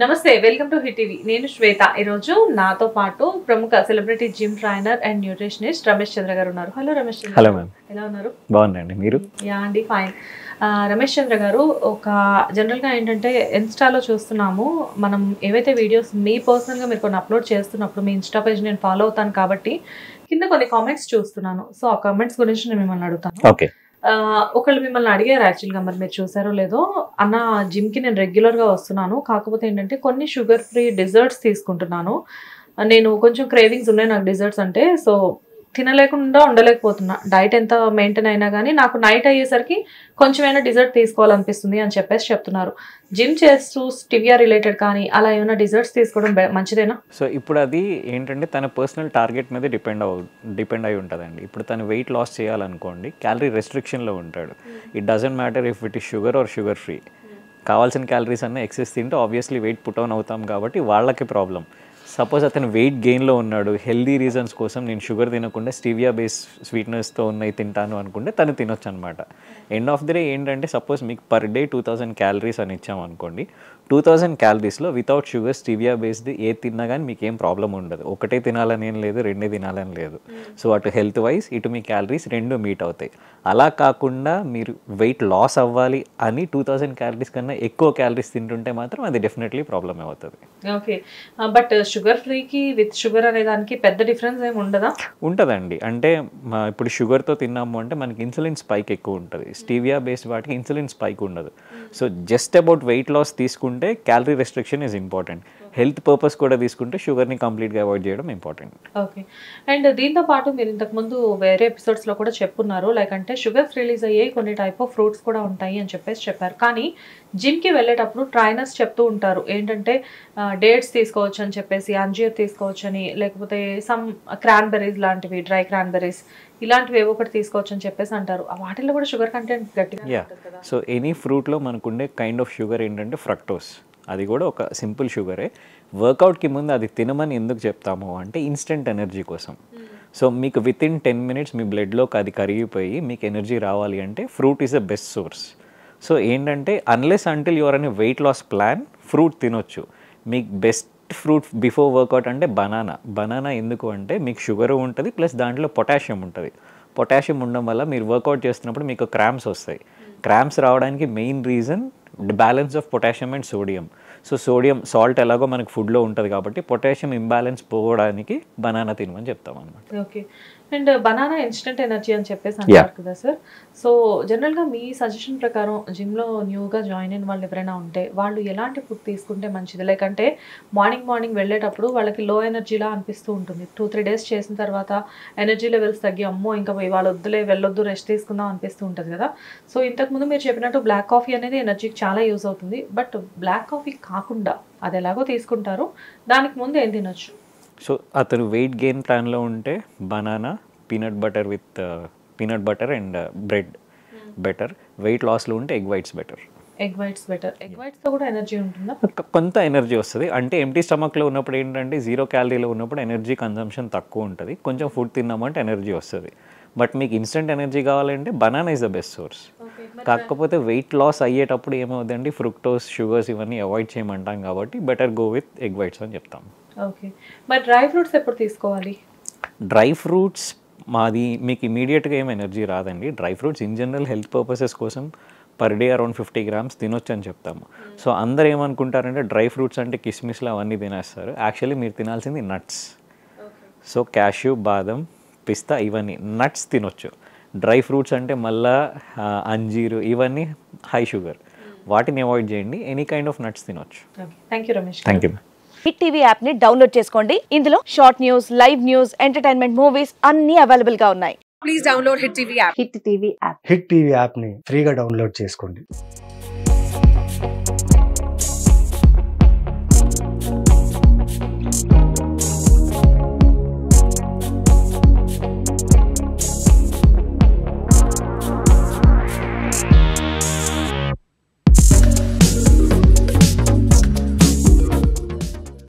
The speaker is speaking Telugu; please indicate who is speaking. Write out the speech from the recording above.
Speaker 1: నమస్తే వెల్కమ్ టు హిట్ టీవీ నేను శ్వేత ఈ రోజు నాతో పాటు ప్రముఖ celebrity gym trainer and nutritionist Ramesh Chandra గారు ఉన్నారు. Hello Ramesh Chandra.
Speaker 2: Hello ma'am.
Speaker 1: ఎలా ఉన్నారు?
Speaker 2: బాగున్నాండి. మీరు?
Speaker 1: యా అండి ఫైన్. రమేష్ చంద్ర గారు ఒక జనరల్గా ఏంటంటే ఇన్స్టాలో చూస్తున్నాము మనం ఏవైతే వీడియోస్ మీ పర్సనల్గా మీరు కొన్ని అప్లోడ్ చేస్తున్నప్పుడు మీ ఇన్స్టా పేజ్ నేను ఫాలో అవుతాను కాబట్టి కింద కొన్ని కామెంట్స్ చూస్తున్నాను. సో ఆ కామెంట్స్ గురించి నేను మిమ్మల్ని అడుగుతాను.
Speaker 2: ఓకే.
Speaker 1: ఒకళ్ళు మిమ్మల్ని అడిగారు యాక్చువల్గా, మరి మీరు చూసారో లేదో, అన్న జిమ్కి నేను రెగ్యులర్గా వస్తున్నాను, కాకపోతే ఏంటంటే కొన్ని షుగర్ ఫ్రీ డిజర్ట్స్ తీసుకుంటున్నాను, నేను కొంచెం క్రేవింగ్స్ ఉన్నాయి నాకు డిజర్ట్స్ అంటే, సో తినలేకుండా ఉండలేకపోతున్నా, డైట్ ఎంత మెయింటైన్ అయినా కానీ నాకు నైట్ అయ్యేసరికి కొంచెమైనా డిజర్ట్ తీసుకోవాలనిపిస్తుంది అని చెప్పేసి చెప్తున్నారు. జిమ్ చేస్తూ స్టివియా రిలేటెడ్ కానీ అలా ఏమైనా డిజర్ట్స్ తీసుకోవడం మంచిదేనా?
Speaker 2: సో ఇప్పుడు అది ఏంటంటే తన పర్సనల్ టార్గెట్ మీద డిపెండ్ అయి ఉంటుందండి. ఇప్పుడు తను వెయిట్ లాస్ చేయాలనుకోండి, క్యాలరీ రెస్ట్రిక్షన్లో ఉంటాడు. It doesn't matter if it is sugar or sugar free. కావాల్సిన క్యాలరీస్ అన్నీ ఎక్సెస్ తింటే ఆబ్వియస్లీ వెయిట్ పుట్ ఆన్ అవుతాం కాబట్టి వాళ్ళకి ప్రాబ్లం. సపోజ్ అతను వెయిట్ గెయిన్లో ఉన్నాడు, హెల్దీ రీజన్స్ కోసం నేను షుగర్ తినకుండా స్టీవియా బేస్ స్వీట్నెస్తో ఉన్నాయి తింటాను అనుకుంటే తను తినొచ్చు అనమాట. ఎండ్ ఆఫ్ ది డే ఏంటంటే సపోజ్ మీకు పర్ డే 2000 క్యాలరీస్ అని ఇచ్చామనుకోండి, 2000 క్యాలరీస్లో వితౌట్ షుగర్ స్టీవియా బేస్డ్ ఏ తిన్నా కానీ మీకు ఏం ప్రాబ్లం ఉండదు. ఒకటే తినాలని ఏం లేదు, రెండే తినాలని లేదు. సో అటు హెల్త్ వైజ్ ఇటు మీ క్యాలరీస్ రెండు మీట్ అవుతాయి. అలా కాకుండా మీరు వెయిట్ లాస్ అవ్వాలి అని 2000 క్యాలరీస్ కన్నా ఎక్కువ క్యాలరీస్ తింటుంటే మాత్రం అది డెఫినెట్లీ ప్రాబ్లమ్ అవుతుంది.
Speaker 1: ఓకే, బట్ షుగర్ ఫ్రీకి విత్ షుగర్ అనే దానికి పెద్ద డిఫరెన్స్ ఏమి ఉండదా?
Speaker 2: ఉంటుందండి. అంటే ఇప్పుడు షుగర్తో తిన్నాము అంటే మనకి ఇన్సులిన్ స్పైక్ ఎక్కువ ఉంటుంది. స్టీవియా బేస్డ్ వాటికి ఇన్సులిన్ స్పైక్ ఉండదు. So just about weight loss తీసుకుంటే calorie restriction is important. Health purpose కూడా తీసుకుంటే షుగర్ని కంప్లీట్గా అవాయిడ్ చేయడం ఇంపార్టెంట్.
Speaker 1: ఓకే, అండ్ దీంతో పాటు మీరు ఇంతకుముందు వేరే ఎపిసోడ్స్లో కూడా చెప్పున్నారు, లైక్ అంటే షుగర్స్ రిలీజ్ అయ్యే కొన్ని టైప్ ఆఫ్ ఫ్రూట్స్ కూడా ఉంటాయి అని చెప్పేసి చెప్పారు. కానీ జిమ్కి వెళ్ళేటప్పుడు ట్రైనర్స్ చెప్తూ ఉంటారు ఏంటంటే డేట్స్ తీసుకోవచ్చు అని చెప్పేసి, అంజీర్ తీసుకోవచ్చు అని, లేకపోతే సమ్ క్రాన్బెర్రీస్ లాంటివి, డ్రై క్రాన్బెర్రీస్ ఇలాంటివి ఏవో ఒకటి తీసుకోవచ్చు అని చెప్పేసి అంటారు. వాటిల్లో కూడా షుగర్ కంటెంట్ గట్టిగా ఉంటుంది కదా?
Speaker 2: సో ఎనీ ఫ్రూట్లో మనకుండే కైండ్ ఆఫ్ షుగర్ ఏంటంటే ఫ్రక్టోస్. అది కూడా ఒక సింపుల్ షుగరే. వర్కౌట్కి ముందు అది తినమని ఎందుకు చెప్తాము అంటే ఇన్స్టెంట్ ఎనర్జీ కోసం. సో మీకు విత్ ఇన్ 10 minutes మీ బ్లడ్లోకి అది కరిగిపోయి మీకు ఎనర్జీ రావాలి అంటే fruit is the best source. So ఏంటంటే అన్లెస్ అంటిల్ యువర్ అనే వెయిట్ లాస్ ప్లాన్ ఫ్రూట్ తినొచ్చు. మీకు బెస్ట్ ఫ్రూట్ బిఫోర్ వర్కౌట్ అంటే బనానా ఎందుకు అంటే మీకు షుగర్ ఉంటుంది ప్లస్ దాంట్లో పొటాషియం ఉంటుంది. పొటాషియం ఉండడం వల్ల మీరు వర్కౌట్ చేస్తున్నప్పుడు మీకు క్రాంప్స్ వస్తాయి. క్రాంప్స్ రావడానికి main reason balance of potassium and sodium. So sodium salt ఎలాగో మనకి ఫుడ్లో ఉంటుంది కాబట్టి పొటాషియం ఇంబ్యాలెన్స్ పోవడానికి బనానా తినమని చెప్తాం అనమాట.
Speaker 1: Okay, and banana instant energy అని చెప్పేసి అంటారు కదా సార్. సో జనరల్గా మీ సజెషన్ ప్రకారం జిమ్లో న్యూగా జాయిన్ అయిన వాళ్ళు ఎవరైనా ఉంటే వాళ్ళు ఎలాంటి ఫుడ్ తీసుకుంటే మంచిది? లైక్ అంటే మార్నింగ్ వెళ్ళేటప్పుడు వాళ్ళకి లో ఎనర్జీలా అనిపిస్తూ ఉంటుంది, 2-3 days చేసిన తర్వాత ఎనర్జీ లెవెల్స్ తగ్గి అమ్మో ఇంకా ఇవాళ వద్దులే వెళ్ళొద్దు రెస్ట్ తీసుకుందాం అనిపిస్తూ ఉంటుంది కదా. సో ఇంతకుముందు మీరు చెప్పినట్టు బ్లాక్ కాఫీ అనేది ఎనర్జీకి చాలా యూజ్ అవుతుంది, బట్ బ్లాక్ కాఫీ కాకుండా అది ఎలాగో తీసుకుంటారు, దానికి ముందు ఏం తినొచ్చు?
Speaker 2: సో అతను వెయిట్ గెయిన్ ప్లాన్లో ఉంటే banana, peanut butter and bread better. Weight లాస్లో ఉంటే egg whites better.
Speaker 1: Egg whites better. Egg వైట్స్తో కూడా ఎనర్జీ ఉంటుందా?
Speaker 2: కొంత ఎనర్జీ వస్తుంది. అంటే ఎంటీ స్టమక్లో ఉన్నప్పుడు ఏంటంటే 0 క్యాలరీలో ఉన్నప్పుడు ఎనర్జీ కన్జంప్షన్ తక్కువ ఉంటుంది. కొంచెం ఫుడ్ తిన్నామంటే ఎనర్జీ వస్తుంది. బట్ మీకు ఇన్స్టెంట్ ఎనర్జీ కావాలంటే banana is the best source. కాకపోతే వెయిట్ లాస్ అయ్యేటప్పుడు ఏమవుతుందండి, ఫ్రూక్టోస్, షుగర్స్ ఇవన్నీ అవాయిడ్ చేయమంటాం కాబట్టి better go with egg whites అని చెప్తాం.
Speaker 1: ఓకే, మరి డ్రై ఫ్రూట్స్ ఎప్పుడు తీసుకోవాలి?
Speaker 2: డ్రై ఫ్రూట్స్ మాది మీకు ఇమీడియట్గా ఏం ఎనర్జీ రాదండి. Dry fruits in general health purposes కోసం పర్ డే అరౌండ్ 50 grams తినొచ్చు అని చెప్తాము. సో అందరు ఏమనుకుంటారంటే డ్రై ఫ్రూట్స్ అంటే కిస్మిస్లు అవన్నీ తినేస్తారు. యాక్చువల్లీ మీరు తినాల్సింది నట్స్. సో క్యాష్యూ, బాదం, పిస్తా ఇవన్నీ నట్స్ తినొచ్చు. డ్రై ఫ్రూట్స్ అంటే మళ్ళా అంజీరు ఇవన్నీ హై షుగర్, వాటిని అవాయిడ్ చేయండి. ఎనీ కైండ్ ఆఫ్ నట్స్ తినొచ్చు.
Speaker 1: Thank you Ramesh.
Speaker 2: Thank you.
Speaker 3: Hit TV app ని డౌన్లోడ్ చేసుకోండి. ఇందులో short news, live news, entertainment movies అన్ని అవైలబుల్ గా ఉన్నాయి.
Speaker 4: Please download hit TV app.
Speaker 3: Hit TV app.
Speaker 5: Hit TV app ని ఫ్రీగా డౌన్లోడ్ చేసుకోండి.